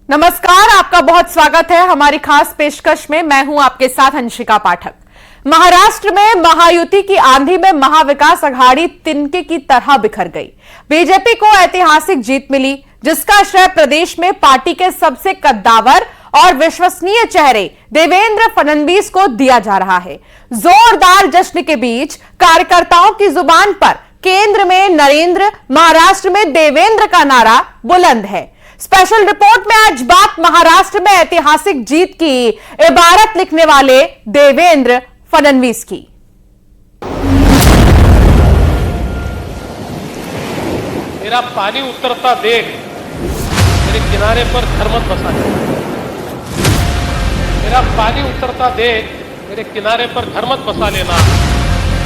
नमस्कार, आपका बहुत स्वागत है हमारी खास पेशकश में। मैं हूं आपके साथ अंशिका पाठक। महाराष्ट्र में महायुति की आंधी में महाविकास अघाड़ी तिनके की तरह बिखर गई। बीजेपी को ऐतिहासिक जीत मिली, जिसका श्रेय प्रदेश में पार्टी के सबसे कद्दावर और विश्वसनीय चेहरे देवेंद्र फडणवीस को दिया जा रहा है। जोरदार जश्न के बीच कार्यकर्ताओं की जुबान पर केंद्र में नरेंद्र, महाराष्ट्र में देवेंद्र का नारा बुलंद है। स्पेशल रिपोर्ट में आज बात महाराष्ट्र में ऐतिहासिक जीत की इबारत लिखने वाले देवेंद्र फडणवीस की। मेरा पानी उतरता देख मेरे किनारे पर घर मत बसा लेना। मेरा पानी उतरता देख मेरे किनारे पर घर मत बसा लेना।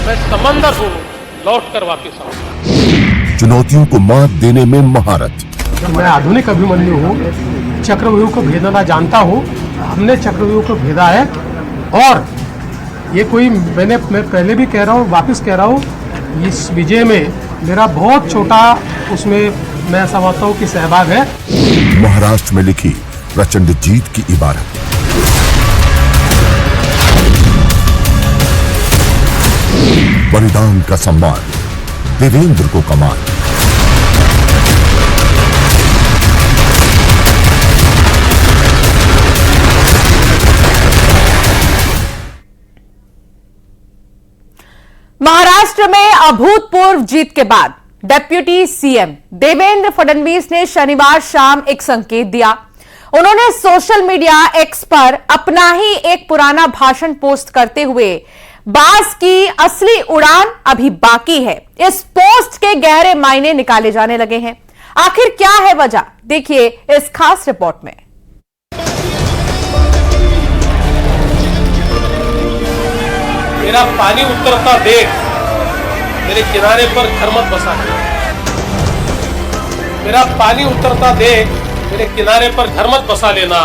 मैं समंदर हूं, लौट कर वापिस आऊंगा। चुनौतियों को मात देने में महारत। मैं आधुनिक अभिमन्यु हूँ, चक्रव्यूह को भेदना जानता हूँ। हमने चक्रव्यूह को भेदा है और ये कोई मैं पहले भी कह रहा हूँ, वापस कह रहा हूँ, इस विजय में मेरा बहुत छोटा उसमें मैं समझता हूँ कि सहभाग है। महाराष्ट्र में लिखी प्रचंड जीत की इबारत। बलिदान का सम्मान, देवेंद्र को कमान। महाराष्ट्र में अभूतपूर्व जीत के बाद डेप्यूटी सीएम देवेंद्र फडणवीस ने शनिवार शाम एक संकेत दिया। उन्होंने सोशल मीडिया एक्स पर अपना ही एक पुराना भाषण पोस्ट करते हुए बास की असली उड़ान अभी बाकी है, इस पोस्ट के गहरे मायने निकाले जाने लगे हैं। आखिर क्या है वजह, देखिए इस खास रिपोर्ट में। मेरा पानी उतरता देख मेरे किनारे पर घर मत बसा लेना। मेरा पानी उतरता देख मेरे किनारे पर घर मत बसा लेना।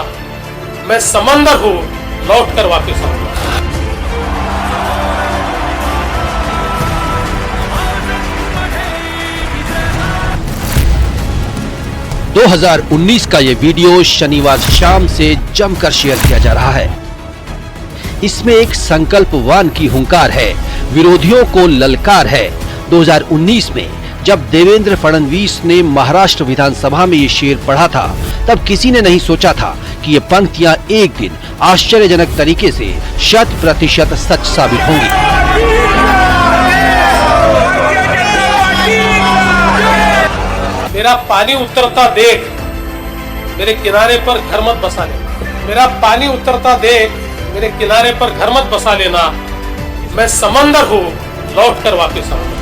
मैं समंदर हूं, लौट कर वापिस आऊंगा। दो 2019 का ये वीडियो शनिवार शाम से जमकर शेयर किया जा रहा है। इसमें एक संकल्पवान की हुंकार है, विरोधियों को ललकार है। 2019 में जब देवेंद्र फडणवीस ने महाराष्ट्र विधानसभा में ये शेर पढ़ा था, तब किसी ने नहीं सोचा था कि ये पंक्तियां एक दिन आश्चर्यजनक तरीके से 100% सच साबित होंगी। मेरा पानी उतरता देख मेरे किनारे पर घर मत बसा लेना। मेरा पानी उतरता देख मेरे किनारे पर घर मत बसा लेना। मैं समंदर हूं, लौट कर वापिस आऊंगा।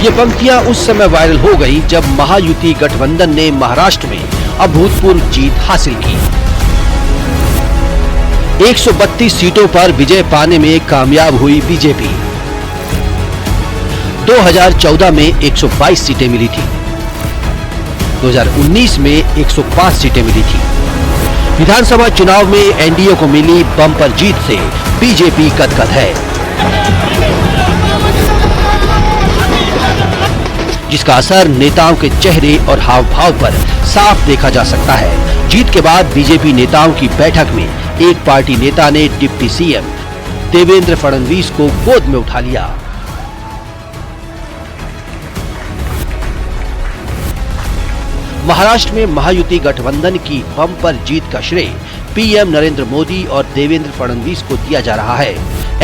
ये पंक्तियां उस समय वायरल हो गई जब महायुति गठबंधन ने महाराष्ट्र में अभूतपूर्व जीत हासिल की। 132 सीटों पर विजय पाने में कामयाब हुई बीजेपी। 2014 में 122 सीटें मिली थी। 2019 में 105 सीटें मिली थी। विधानसभा चुनाव में एनडीए को मिली बम्पर जीत से बीजेपी कदकद है, जिसका असर नेताओं के चेहरे और हाव भाव पर साफ देखा जा सकता है। जीत के बाद बीजेपी नेताओं की बैठक में एक पार्टी नेता ने डिप्टी सीएम देवेंद्र फडणवीस को गोद में उठा लिया। महाराष्ट्र में महायुति गठबंधन की बम्पर जीत का श्रेय पीएम नरेंद्र मोदी और देवेंद्र फडणवीस को दिया जा रहा है।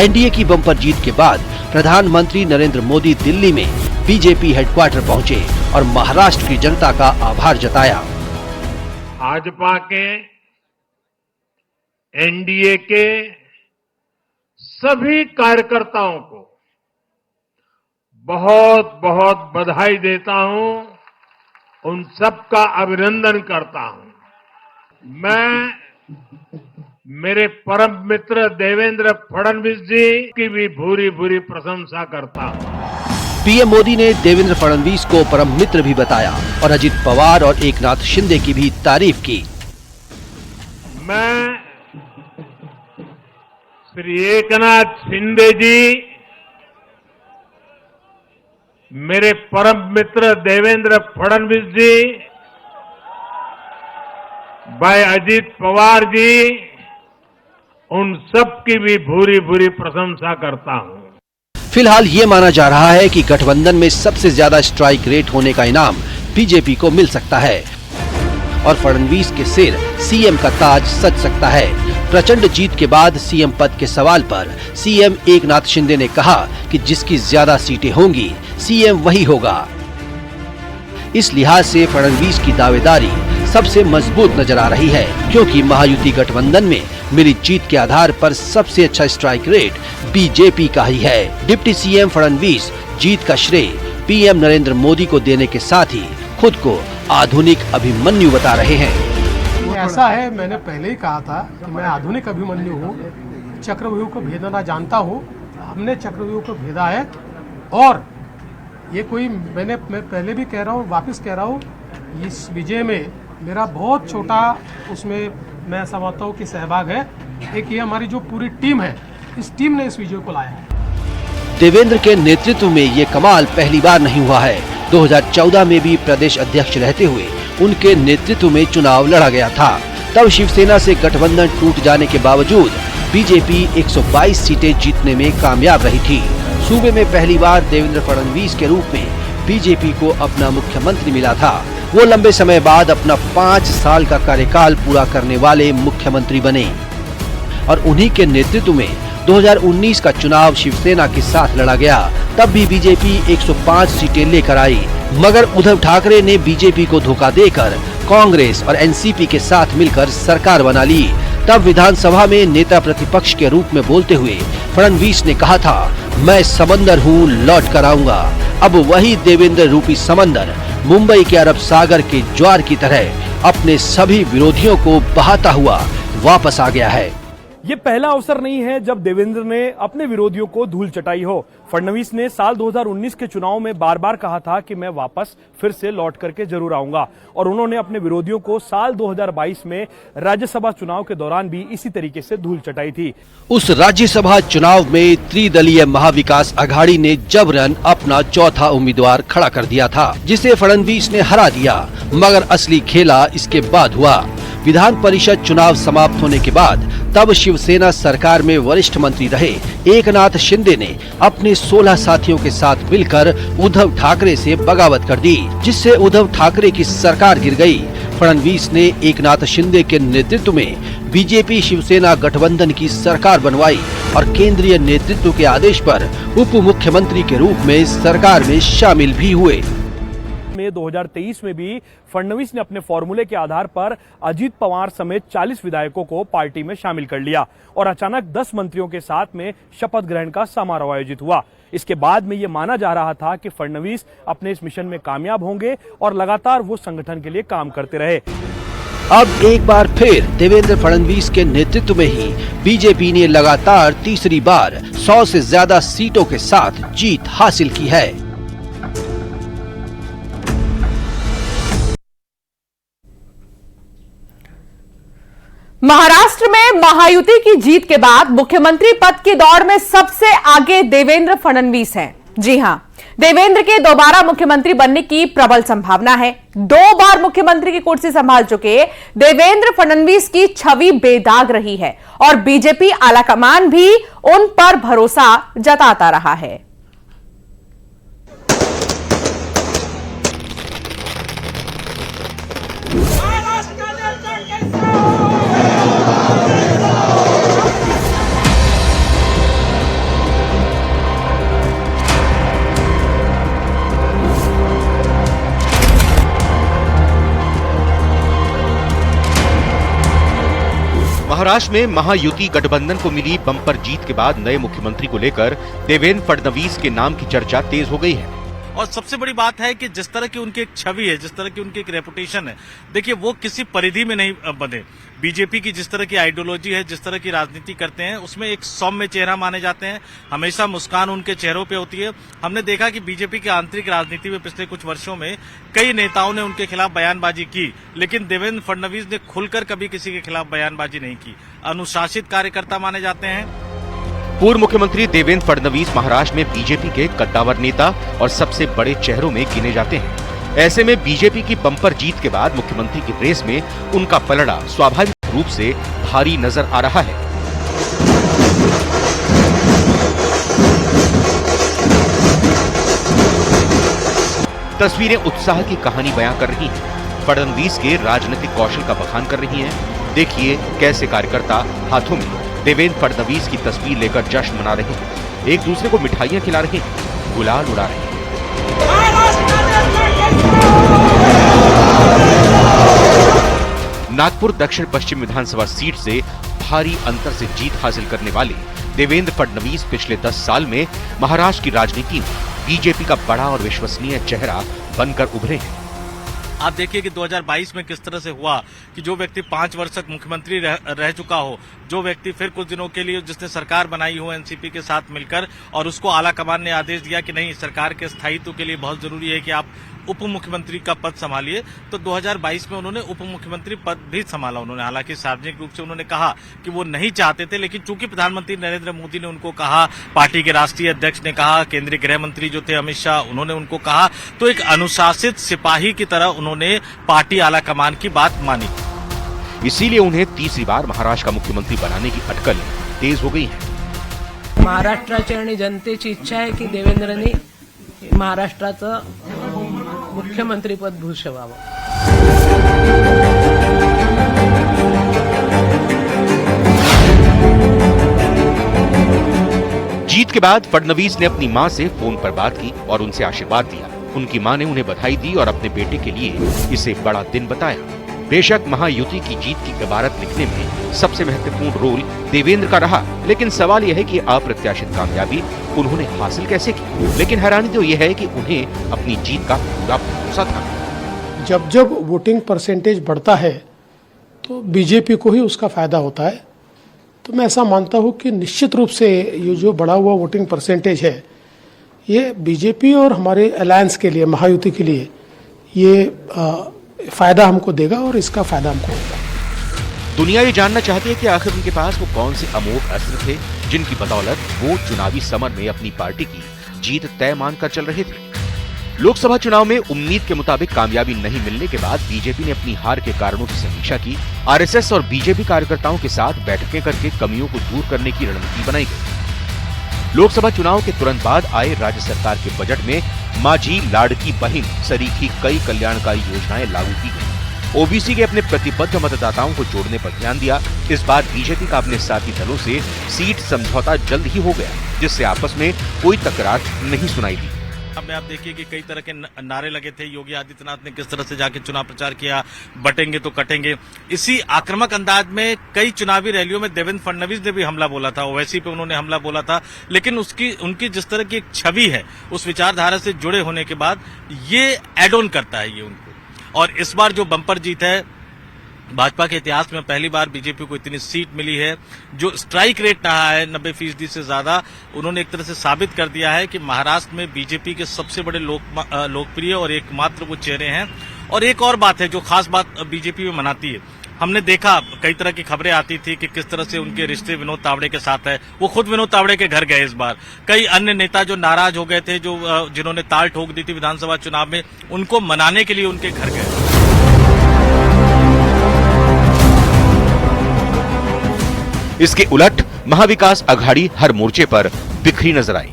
एनडीए की बम्पर जीत के बाद प्रधानमंत्री नरेंद्र मोदी दिल्ली में बीजेपी हेडक्वार्टर पहुंचे और महाराष्ट्र की जनता का आभार जताया। भाजपा के, एनडीए के सभी कार्यकर्ताओं को बहुत बहुत बधाई देता हूं, उन सबका अभिनंदन करता हूं। मैं मेरे परम मित्र देवेंद्र फडणवीस जी की भी भूरी भूरी प्रशंसा करता हूं। पीएम मोदी ने देवेंद्र फडणवीस को परम मित्र भी बताया और अजित पवार और एकनाथ शिंदे की भी तारीफ की। मैं श्री एकनाथ शिंदे जी, मेरे परम मित्र देवेंद्र फडणवीस जी, भाई अजीत पवार जी, उन सब की भी भूरी भूरी प्रशंसा करता हूं। फिलहाल ये माना जा रहा है कि गठबंधन में सबसे ज्यादा स्ट्राइक रेट होने का इनाम बीजेपी को मिल सकता है और फडणवीस के सिर सीएम का ताज सज सकता है। प्रचंड जीत के बाद सीएम पद के सवाल पर सीएम एकनाथ शिंदे ने कहा कि जिसकी ज्यादा सीटें होंगी सीएम वही होगा। इस लिहाज से फडणवीस की दावेदारी सबसे मजबूत नजर आ रही है, क्योंकि महायुति गठबंधन में मिली जीत के आधार पर सबसे अच्छा स्ट्राइक रेट बीजेपी का ही है। डिप्टी सीएम फडणवीस जीत का श्रेय पीएम नरेंद्र मोदी को देने के साथ ही खुद को आधुनिक अभिमन्यु बता रहे हैं। ऐसा है, मैंने पहले ही कहा था कि मैं आधुनिक अभिमन्यु हूँ, चक्रव्यूह को भेदना जानता हूँ। हमने चक्रव्यूह को भेदा है और ये कोई मैं पहले भी कह रहा हूँ, वापस कह रहा हूँ, इस विजय में मेरा बहुत छोटा उसमें मैं समझता हूँ कि सहभाग है। एक ये हमारी जो पूरी टीम है, इस टीम ने इस विजय को लाया है। देवेंद्र के नेतृत्व में ये कमाल पहली बार नहीं हुआ है। 2014 में भी प्रदेश अध्यक्ष रहते हुए उनके नेतृत्व में चुनाव लड़ा गया था। तब शिवसेना से गठबंधन टूट जाने के बावजूद बीजेपी 122 सीटें जीतने में कामयाब रही थी। सूबे में पहली बार देवेंद्र फडणवीस के रूप में बीजेपी को अपना मुख्यमंत्री मिला था। वो लंबे समय बाद अपना 5 साल का कार्यकाल पूरा करने वाले मुख्यमंत्री बने और उन्हीं के नेतृत्व में 2019 का चुनाव शिवसेना के साथ लड़ा गया। तब भी बीजेपी 105 सीटें लेकर आई, मगर उद्धव ठाकरे ने बीजेपी को धोखा देकर कांग्रेस और एनसीपी के साथ मिलकर सरकार बना ली। तब विधानसभा में नेता प्रतिपक्ष के रूप में बोलते हुए फडणवीस ने कहा था, मैं समंदर हूँ, लौट कर आऊंगा। अब वही देवेंद्र रूपी समंदर मुंबई के अरब सागर के ज्वार की तरह अपने सभी विरोधियों को बहाता हुआ वापस आ गया है। ये पहला अवसर नहीं है जब देवेंद्र ने अपने विरोधियों को धूल चटाई हो। फडणवीस ने साल 2019 के चुनाव में बार बार कहा था कि मैं वापस फिर से लौट करके जरूर आऊंगा और उन्होंने अपने विरोधियों को साल 2022 में राज्यसभा चुनाव के दौरान भी इसी तरीके से धूल चटाई थी। उस राज्यसभा चुनाव में त्रिदलीय महाविकास अघाड़ी ने जबरन अपना चौथा उम्मीदवार खड़ा कर दिया था, जिसे फडणवीस ने हरा दिया। मगर असली खेला इसके बाद हुआ। विधान परिषद चुनाव समाप्त होने के बाद तब शिवसेना सरकार में वरिष्ठ मंत्री रहे एकनाथ शिंदे ने अपने 16 साथियों के साथ मिलकर उद्धव ठाकरे से बगावत कर दी, जिससे उद्धव ठाकरे की सरकार गिर गई। फडणवीस ने एकनाथ शिंदे के नेतृत्व में बीजेपी शिवसेना गठबंधन की सरकार बनवाई और केंद्रीय नेतृत्व के आदेश पर उप मुख्यमंत्री के रूप में सरकार में शामिल भी हुए। में 2023 में भी फडणवीस ने अपने फॉर्मूले के आधार पर अजीत पवार समेत 40 विधायकों को पार्टी में शामिल कर लिया और अचानक 10 मंत्रियों के साथ में शपथ ग्रहण का समारोह आयोजित हुआ। इसके बाद में ये माना जा रहा था कि फडणवीस अपने इस मिशन में कामयाब होंगे और लगातार वो संगठन के लिए काम करते रहे। अब एक बार फिर देवेंद्र फडणवीस के नेतृत्व में ही बीजेपी ने लगातार तीसरी बार 100 से ज्यादा सीटों के साथ जीत हासिल की है। महाराष्ट्र में महायुति की जीत के बाद मुख्यमंत्री पद की दौड़ में सबसे आगे देवेंद्र फडणवीस हैं। जी हां, देवेंद्र के दोबारा मुख्यमंत्री बनने की प्रबल संभावना है। 2 बार मुख्यमंत्री की कुर्सी संभाल चुके देवेंद्र फडणवीस की छवि बेदाग रही है और बीजेपी आलाकमान भी उन पर भरोसा जताता रहा है। महाराष्ट्र में महायुति गठबंधन को मिली बम्पर जीत के बाद नए मुख्यमंत्री को लेकर देवेंद्र फडणवीस के नाम की चर्चा तेज हो गई है। और सबसे बड़ी बात है कि जिस तरह की उनकी एक छवि है, जिस तरह की उनकी एक रेपुटेशन है, देखिए वो किसी परिधि में नहीं बने। बीजेपी की जिस तरह की आइडियोलॉजी है, जिस तरह की राजनीति करते हैं, उसमें एक सौम्य चेहरा माने जाते हैं। हमेशा मुस्कान उनके चेहरों पे होती है। हमने देखा कि बीजेपी की आंतरिक राजनीति में पिछले कुछ वर्षों में कई नेताओं ने उनके खिलाफ बयानबाजी की, लेकिन देवेंद्र फडणवीस ने खुलकर कभी किसी के खिलाफ बयानबाजी नहीं की। अनुशासित कार्यकर्ता माने जाते हैं। पूर्व मुख्यमंत्री देवेंद्र फडणवीस महाराष्ट्र में बीजेपी के कद्दावर नेता और सबसे बड़े चेहरों में गिने जाते हैं। ऐसे में बीजेपी की बम्पर जीत के बाद मुख्यमंत्री की रेस में उनका पलड़ा स्वाभाविक रूप से भारी नजर आ रहा है। तस्वीरें उत्साह की कहानी बयां कर रही हैं। फडणवीस के राजनीतिक कौशल का बखान कर रही हैं। देखिए कैसे कार्यकर्ता हाथों में देवेंद्र फडणवीस की तस्वीर लेकर जश्न मना रहे हैं, एक दूसरे को मिठाइयां खिला रहे हैं, गुलाल उड़ा रहे हैं। नागपुर दक्षिण पश्चिम विधानसभा सीट से भारी अंतर से जीत हासिल करने वाले देवेंद्र फडणवीस पिछले 10 साल में महाराष्ट्र की राजनीति में बीजेपी का बड़ा और विश्वसनीय चेहरा बनकर उभरे हैं। आप देखिए कि 2022 में किस तरह से हुआ कि जो व्यक्ति 5 वर्ष तक मुख्यमंत्री रह चुका हो, जो व्यक्ति फिर कुछ दिनों के लिए जिसने सरकार बनाई हो एनसीपी के साथ मिलकर, और उसको आला कमान ने आदेश दिया कि नहीं, सरकार के स्थायित्व के लिए बहुत जरूरी है कि आप उप मुख्यमंत्री का पद संभालिए, तो 2022 में उन्होंने उप मुख्यमंत्री पद भी संभाला। उन्होंने हालांकि सार्वजनिक रूप से उन्होंने कहा कि वो नहीं चाहते थे, लेकिन चूंकि प्रधानमंत्री नरेंद्र मोदी ने उनको कहा, पार्टी के राष्ट्रीय अध्यक्ष ने कहा, केंद्रीय गृह मंत्री जो थे अमित शाह, उन्होंने उनको कहा, तो एक अनुशासित सिपाही की तरह उन्होंने पार्टी आला कमान की बात मानी। इसीलिए उन्हें तीसरी बार महाराष्ट्र का मुख्यमंत्री बनाने की अटकल तेज हो गई है। महाराष्ट्राची आणि जनतेची इच्छा आहे की देवेंद्रनी महाराष्ट्राचं मुख्यमंत्रीपद भूषवावं। जीत के बाद फडणवीस ने अपनी मां से फोन पर बात की और उनसे आशीर्वाद दिया। उनकी मां ने उन्हें बधाई दी और अपने बेटे के लिए इसे बड़ा दिन बताया। बेशक महायुति की जीत की इबारत लिखने में सबसे महत्वपूर्ण रोल देवेंद्र का रहा, लेकिन सवाल यह है कि अप्रत्याशित कामयाबी उन्होंने हासिल कैसे की। लेकिन हैरानी तो यह है कि उन्हें अपनी जीत का पूरा भरोसा था। जब जब वोटिंग परसेंटेज बढ़ता है तो बीजेपी को ही उसका फायदा होता है। तो मैं ऐसा मानता हूं कि निश्चित रूप से ये जो बढ़ा हुआ वोटिंग परसेंटेज है, ये बीजेपी और हमारे अलायंस के लिए, महायुति के लिए ये फायदा हमको देगा और इसका फायदा हमको होगा। दुनिया ये जानना चाहती है कि आखिर उनके पास वो कौन से अमोघ अस्त्र थे जिनकी बदौलत वो चुनावी समर में अपनी पार्टी की जीत तय मानकर चल रहे थे। लोकसभा चुनाव में उम्मीद के मुताबिक कामयाबी नहीं मिलने के बाद बीजेपी ने अपनी हार के कारणों की समीक्षा की। आरएसएस और बीजेपी कार्यकर्ताओं के साथ बैठकें करके कमियों को दूर करने की रणनीति बनाई गई। लोकसभा चुनाव के तुरंत बाद आए राज्य सरकार के बजट में माझी लाड़की बहिन सरीखी कई कल्याणकारी योजनाएं लागू की गई। ओबीसी के अपने प्रतिबद्ध मतदाताओं को जोड़ने पर ध्यान दिया। इस बार बीजेपी का अपने साथी दलों से सीट समझौता जल्द ही हो गया, जिससे आपस में कोई तकरार नहीं सुनाई दी। अब आप देखिए कि कई तरह के नारे लगे थे। योगी आदित्यनाथ ने किस तरह से जाके चुनाव प्रचार किया, बटेंगे तो कटेंगे। इसी आक्रामक अंदाज में कई चुनावी रैलियों में देवेंद्र फडणवीस ने भी हमला बोला था, ओवैसी पे उन्होंने हमला बोला था। लेकिन उनकी जिस तरह की एक छवि है, उस विचारधारा से जुड़े होने के बाद ये एड ऑन करता है ये उनको। और इस बार जो बम्पर जीत है, भाजपा के इतिहास में पहली बार बीजेपी को इतनी सीट मिली है। जो स्ट्राइक रेट रहा है 90% से ज्यादा, उन्होंने एक तरह से साबित कर दिया है कि महाराष्ट्र में बीजेपी के सबसे बड़े लोकप्रिय और एकमात्र वो चेहरे हैं। और एक और बात है जो खास बात बीजेपी में मनाती है, हमने देखा कई तरह की खबरें आती थी कि किस तरह से उनके रिश्ते विनोद तावड़े के साथ है। वो खुद विनोद तावड़े के घर गए इस बार। कई अन्य नेता जो नाराज हो गए थे, जिन्होंने ताल ठोक दी थी विधानसभा चुनाव में, उनको मनाने के लिए उनके घर गए। इसके उलट महाविकास अघाड़ी हर मोर्चे पर बिखरी नजर आई।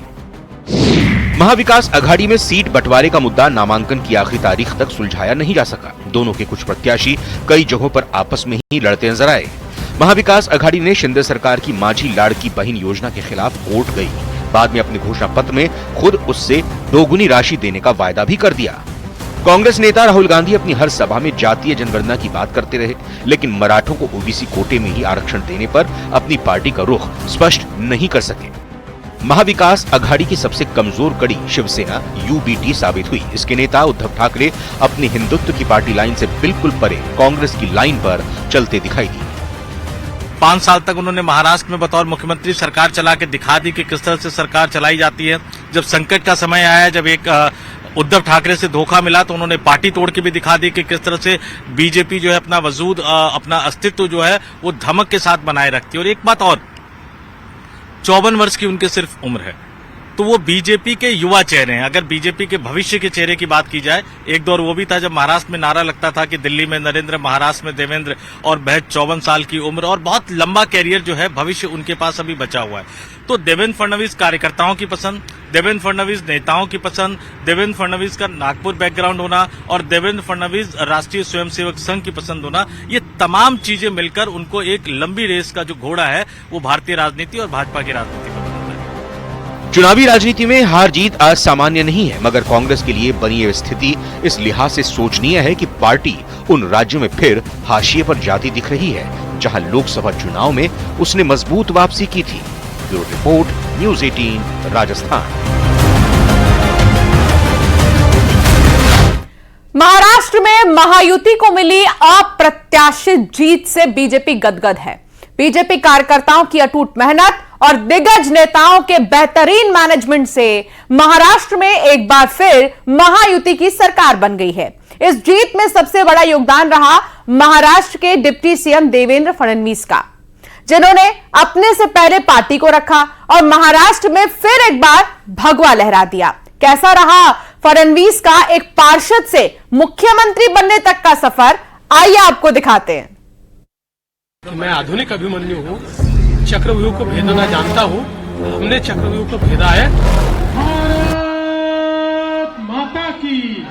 महाविकास अघाड़ी में सीट बंटवारे का मुद्दा नामांकन की आखिरी तारीख तक सुलझाया नहीं जा सका। दोनों के कुछ प्रत्याशी कई जगहों पर आपस में ही लड़ते नजर आए। महाविकास अघाड़ी ने शिंदे सरकार की माझी लाड़की बहिन योजना के खिलाफ कोर्ट गई। बाद में अपने घोषणा पत्र में खुद उससे दोगुनी राशि देने का वायदा भी कर दिया। कांग्रेस नेता राहुल गांधी अपनी हर सभा में जातीय जनगणना की बात करते रहे, लेकिन मराठों को ओबीसी कोटे में ही आरक्षण देने पर अपनी पार्टी का रुख स्पष्ट नहीं कर सके। महाविकास अघाड़ी की सबसे कमजोर कड़ी शिवसेना यूबीटी साबित हुई। इसके नेता उद्धव ठाकरे अपनी हिंदुत्व की पार्टी लाइन से बिल्कुल परे कांग्रेस की लाइन पर चलते दिखाई दिए। 5 साल तक उन्होंने महाराष्ट्र में बतौर मुख्यमंत्री सरकार चला के दिखा दी कि किस तरह से सरकार चलाई जाती है। जब संकट का समय आया, जब एक उद्धव ठाकरे से धोखा मिला, तो उन्होंने पार्टी तोड़ के भी दिखा दी कि किस तरह से बीजेपी जो है अपना वजूद, अपना अस्तित्व जो है वो धमक के साथ बनाए रखती है। और एक बात और, 54 वर्ष की उनके सिर्फ उम्र है। तो वो बीजेपी के युवा चेहरे हैं। अगर बीजेपी के भविष्य के चेहरे की बात की जाए, एक दौर वो भी था जब महाराष्ट्र में नारा लगता था कि दिल्ली में नरेंद्र, महाराष्ट्र में देवेंद्र, और महज 54 साल की उम्र और बहुत लंबा कैरियर जो है, भविष्य उनके पास अभी बचा हुआ है। तो देवेंद्र फडणवीस कार्यकर्ताओं की पसंद, देवेंद्र फडणवीस नेताओं की पसंद, देवेंद्र फडणवीस का नागपुर बैकग्राउंड होना और देवेंद्र फडणवीस राष्ट्रीय स्वयंसेवक संघ की पसंद होना, ये तमाम चीजें मिलकर उनको एक लंबी रेस का जो घोड़ा है वो भारतीय राजनीति और भाजपा की राजनीति पर बनाता है। चुनावी राजनीति में हार जीत असामान्य नहीं है, मगर कांग्रेस के लिए बनी यह स्थिति इस लिहाज से सोचनीय है कि पार्टी उन राज्यों में फिर हाशिए पर जाती दिख रही है जहां लोकसभा चुनाव में उसने मजबूत वापसी की थी। Bureau report, news 18, Rajasthan. Maharashtra में महायुति को मिली अप्रत्याशित जीत से बीजेपी गदगद है। बीजेपी कार्यकर्ताओं की अटूट मेहनत और दिग्गज नेताओं के बेहतरीन मैनेजमेंट से महाराष्ट्र में एक बार फिर महायुति की सरकार बन गई है। इस जीत में सबसे बड़ा योगदान रहा महाराष्ट्र के डिप्टी सीएम देवेंद्र फडणवीस का, जिन्होंने अपने से पहले पार्टी को रखा और महाराष्ट्र में फिर एक बार भगवा लहरा दिया। कैसा रहा फडणवीस का एक पार्षद से मुख्यमंत्री बनने तक का सफर, आइए आपको दिखाते हैं। मैं आधुनिक अभिमन्यु हूँ, चक्रव्यूह को भेदना जानता हूँ। हमने चक्रव्यूह को भेदा है। भारत माता की।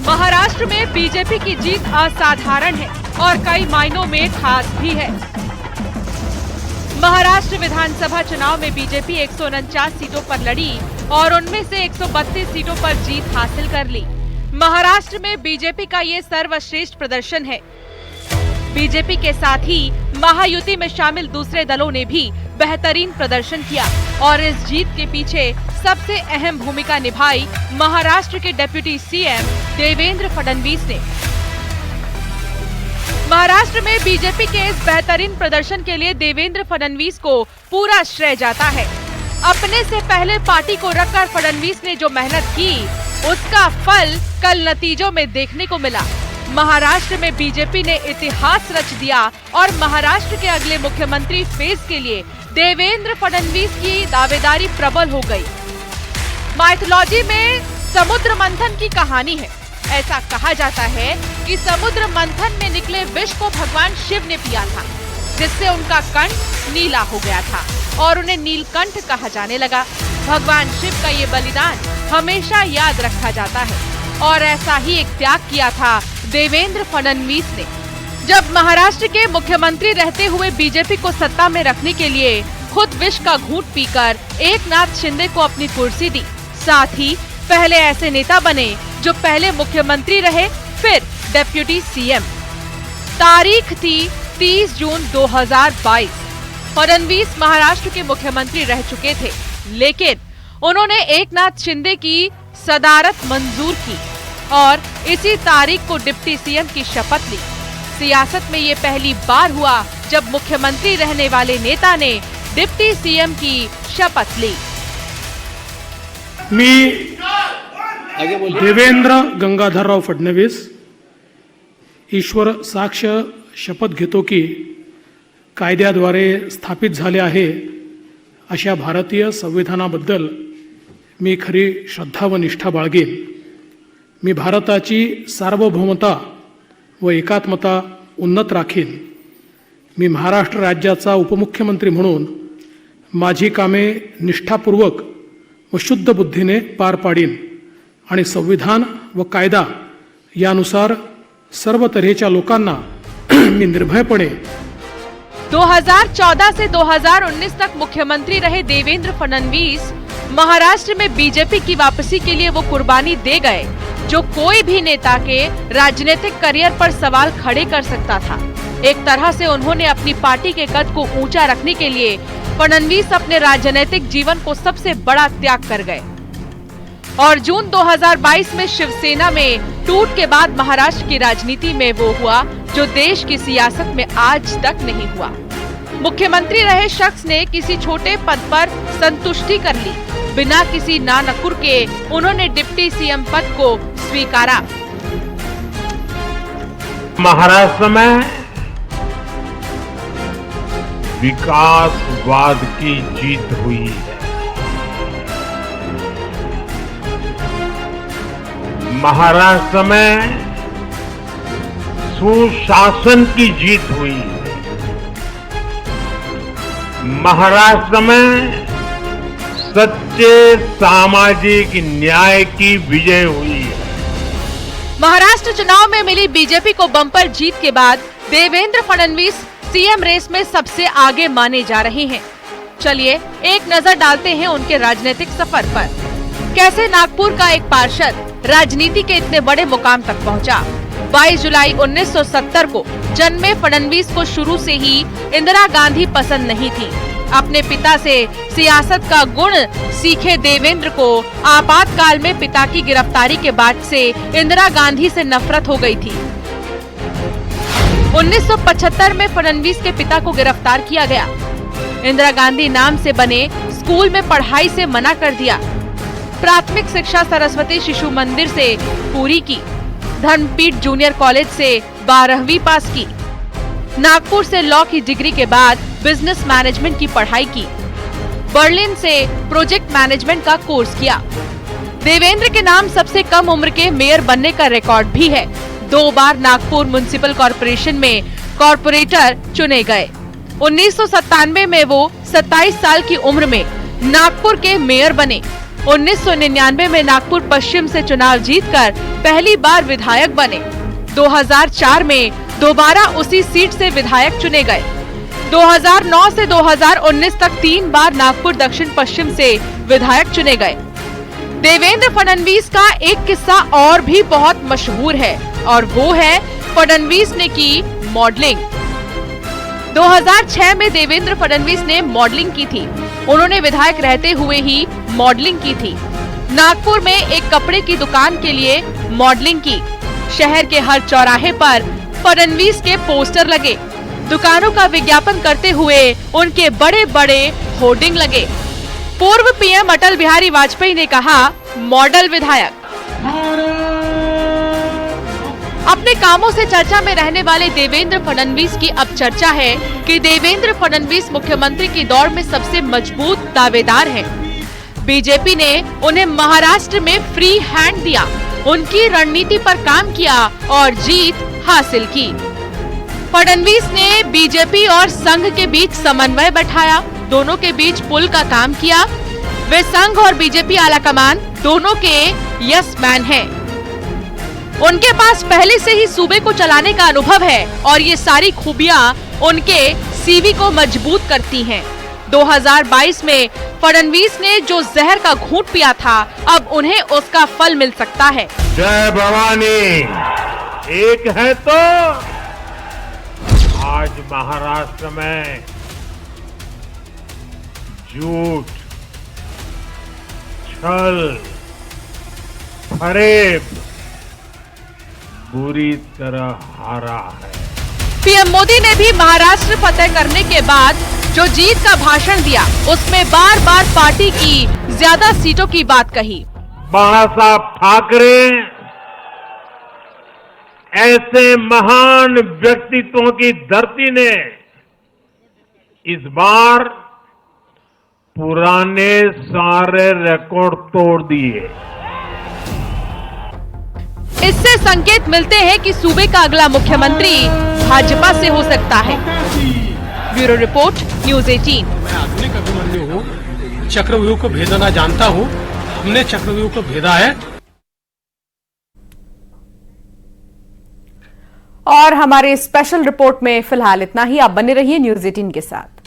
महाराष्ट्र में बीजेपी की जीत असाधारण है और कई मायनों में खास भी है। महाराष्ट्र विधानसभा चुनाव में बीजेपी 149 सीटों पर लड़ी और उनमें से 132 सीटों पर जीत हासिल कर ली। महाराष्ट्र में बीजेपी का ये सर्वश्रेष्ठ प्रदर्शन है। बीजेपी के साथ ही महायुति में शामिल दूसरे दलों ने भी बेहतरीन प्रदर्शन किया और इस जीत के पीछे सबसे अहम भूमिका निभाई महाराष्ट्र के डिप्टी सीएम देवेंद्र फडणवीस ने। महाराष्ट्र में बीजेपी के इस बेहतरीन प्रदर्शन के लिए देवेंद्र फडणवीस को पूरा श्रेय जाता है। अपने से पहले पार्टी को रखकर फडणवीस ने जो मेहनत की, उसका फल कल नतीजों में देखने को मिला। महाराष्ट्र में बीजेपी ने इतिहास रच दिया और महाराष्ट्र के अगले मुख्यमंत्री फेज के लिए देवेंद्र फडणवीस की दावेदारी प्रबल हो गई। माइथोलॉजी में समुद्र मंथन की कहानी है। ऐसा कहा जाता है कि समुद्र मंथन में निकले विष को भगवान शिव ने पिया था, जिससे उनका कंठ नीला हो गया था और उन्हें नीलकंठ कहा जाने लगा। भगवान शिव का ये बलिदान हमेशा याद रखा जाता है और ऐसा ही एक त्याग किया था देवेंद्र फडणवीस ने। जब महाराष्ट्र के मुख्यमंत्री रहते हुए बीजेपी को सत्ता में रखने के लिए खुद विष का घूंट पीकर एकनाथ शिंदे को अपनी कुर्सी दी, साथ ही पहले ऐसे नेता बने जो पहले मुख्यमंत्री रहे फिर डिप्टी सीएम। तारीख थी 30 जून 2022। फडणवीस महाराष्ट्र के मुख्यमंत्री रह चुके थे, लेकिन उन्होंने एकनाथ शिंदे की सदारत मंजूर की और इसी तारीख को डिप्टी सीएम की शपथ ली। सियासत में ये पहली बार हुआ जब मुख्यमंत्री रहने वाले नेता ने डिप्टी सीएम की शपथ ली। मी देवेंद्र गंगाधरराव फडणवीस ईश्वर साक्ष शपथ घेतो की कायद्याद्वारे स्थापित झाले आहे अशा भारतीय संविधानाबद्दल मी खरी श्रद्धा व निष्ठा बाळगेन। मी भारताची सार्वभौमता व एकात्मता उन्नत राखीन। मी महाराष्ट्र राज्याचा उपमुख्यमंत्री म्हणून माझी कामे निष्ठापूर्वक व शुद्ध बुद्धीने पार पाडीन आणि संविधान व कायदा यानुसार सर्व तऱ्हेच्या लोकांना मी निर्भयपणे 2014 से 2019 तक मुख्यमंत्री रहे देवेंद्र फडणवीस महाराष्ट्र में बीजेपी की वापसी के लिए वो कुर्बानी दे गए जो कोई भी नेता के राजनीतिक करियर पर सवाल खड़े कर सकता था। एक तरह से उन्होंने अपनी पार्टी के कद को ऊंचा रखने के लिए फडणवीस अपने राजनीतिक जीवन को सबसे बड़ा त्याग कर गए और जून 2022 में शिवसेना में टूट के बाद महाराष्ट्र की राजनीति में वो हुआ जो देश की सियासत में आज तक नहीं हुआ। मुख्यमंत्री रहे शख्स ने किसी छोटे पद पर संतुष्टि कर ली। बिना किसी नानकुर के उन्होंने डिप्टी सीएम पद को स्वीकारा। महाराष्ट्र में विकासवाद की जीत हुई है। महाराष्ट्र में सुशासन की जीत हुई है। महाराष्ट्र में सच्चे सामाजिक न्याय की विजय हुई है। महाराष्ट्र चुनाव में मिली बीजेपी को बम्पर जीत के बाद देवेंद्र फडणवीस सीएम रेस में सबसे आगे माने जा रहे हैं। चलिए एक नजर डालते हैं उनके राजनीतिक सफर पर। कैसे नागपुर का एक पार्षद राजनीति के इतने बड़े मुकाम तक पहुंचा। 22 जुलाई 1970 को जन्मे फडणवीस को शुरू से ही इंदिरा गांधी पसंद नहीं थी। अपने पिता से सियासत का गुण सीखे देवेंद्र को आपातकाल में पिता की गिरफ्तारी के बाद से इंदिरा गांधी से नफरत हो गई थी। 1975 में फडणवीस के पिता को गिरफ्तार किया गया। इंदिरा गांधी नाम से बने स्कूल में पढ़ाई से मना कर दिया। प्राथमिक शिक्षा सरस्वती शिशु मंदिर से पूरी की। धर्मपीठ जूनियर कॉलेज से 12वीं पास की। नागपुर से लॉ की डिग्री के बाद बिजनेस मैनेजमेंट की पढ़ाई की। बर्लिन से प्रोजेक्ट मैनेजमेंट का कोर्स किया। देवेंद्र के नाम सबसे कम उम्र के मेयर बनने का रिकॉर्ड भी है। 2 बार नागपुर म्युनिसिपल कॉर्पोरेशन में कॉर्पोरेटर चुने गए। 1997 में वो 27 साल की उम्र में नागपुर के मेयर बने। 1999 में नागपुर पश्चिम से चुनाव जीतकर पहली बार विधायक बने। 2004 में दोबारा उसी सीट से विधायक चुने गए। 2009 से 2019 तक 3 बार नागपुर दक्षिण पश्चिम से विधायक चुने गए। देवेंद्र फडणवीस का एक किस्सा और भी बहुत मशहूर है और वो है फडणवीस ने की मॉडलिंग। 2006 में देवेंद्र फडणवीस ने मॉडलिंग की थी। उन्होंने विधायक रहते हुए ही मॉडलिंग की थी। नागपुर में एक कपड़े की दुकान के लिए मॉडलिंग की। शहर के हर चौराहे पर फडणवीस के पोस्टर लगे। दुकानों का विज्ञापन करते हुए उनके बड़े बड़े होर्डिंग लगे। पूर्व पीएम अटल बिहारी वाजपेयी ने कहा, मॉडल विधायक। अपने कामों से चर्चा में रहने वाले देवेंद्र फडणवीस की अब चर्चा है कि देवेंद्र फडणवीस मुख्यमंत्री की दौड़ में सबसे मजबूत दावेदार हैं। बीजेपी ने उन्हें महाराष्ट्र में फ्री हैंड दिया, उनकी रणनीति पर काम किया और जीत हासिल की। फडणवीस ने बीजेपी और संघ के बीच समन्वय बैठाया, दोनों के बीच पुल का काम किया। वे संघ और बीजेपी आलाकमान दोनों के यस मैन हैं। उनके पास पहले से ही सूबे को चलाने का अनुभव है और ये सारी खूबियां उनके सीवी को मजबूत करती हैं। 2022 में फडणवीस ने जो जहर का घूंट पिया था, अब उन्हें उसका फल मिल सकता है। जय भवानी एक है तो आज महाराष्ट्र में झूठ, छल, फरेब बुरी तरह हारा है। पीएम मोदी ने भी महाराष्ट्र फतह करने के बाद जो जीत का भाषण दिया, उसमें बार बार पार्टी की ज्यादा सीटों की बात कही। बाळासाहेब ठाकरे ऐसे महान व्यक्तित्वों की धरती ने इस बार पुराने सारे रिकॉर्ड तोड़ दिए। इससे संकेत मिलते हैं कि सूबे का अगला मुख्यमंत्री भाजपा से हो सकता है। Bureau report, news 18। मैं आधुनिक अभिमन्यु हूँ, चक्रव्यूह को भेदना जानता हूँ। हमने चक्रव्यूह को भेदा है। और हमारे स्पेशल रिपोर्ट में फिलहाल इतना ही। आप बने रहिए न्यूज़ 18 के साथ।